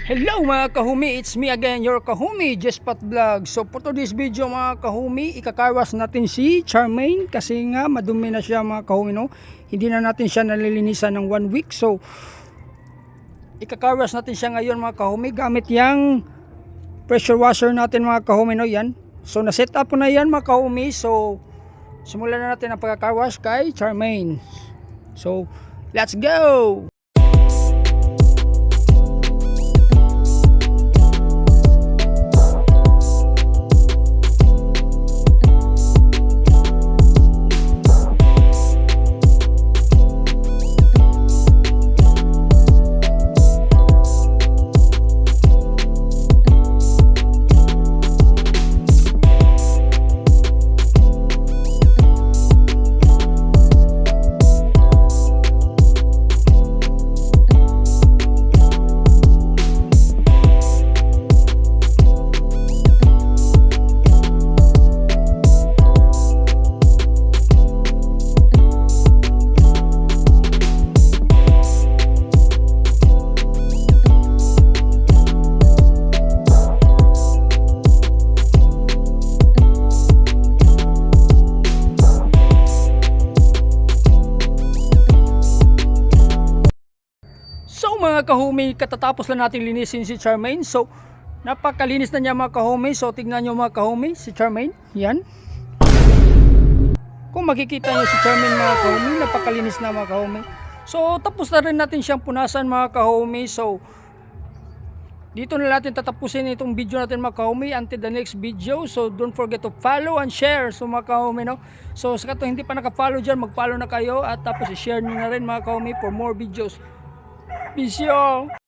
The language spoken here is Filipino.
Hello mga kahumi, it's me again, your kahumi, Jespat Vlog. So for today's video mga kahumi, ikakarwas natin si Charmaine kasi nga madumi na siya mga kahumi, no? Hindi na natin siya nalilinisan ng 1 week. So ikakarwas natin siya ngayon mga kahumi gamit yung pressure washer natin mga kahumi, no? Yan. So na-set up ko na yan mga kahumi. So simulan na natin ang pagkakarwas kay Charmaine. So let's go! So mga kahumi, katatapos lang natin linisin si Charmaine. So napakalinis na niya mga kahumi. So tignan nyo mga kahumi, si Charmaine, yan. Kung makikita nyo si Charmaine mga kahumi, napakalinis na mga kahumi. So tapos na rin natin siyang punasan mga kahumi. So dito na natin tatapusin itong video natin mga kahumi until the next video. So don't forget to follow and share. So mga kahumi, no? So sa kato hindi pa naka-follow dyan, mag-follow na kayo. At tapos i-share nyo na rin mga kahumi for more videos. Peace y'all!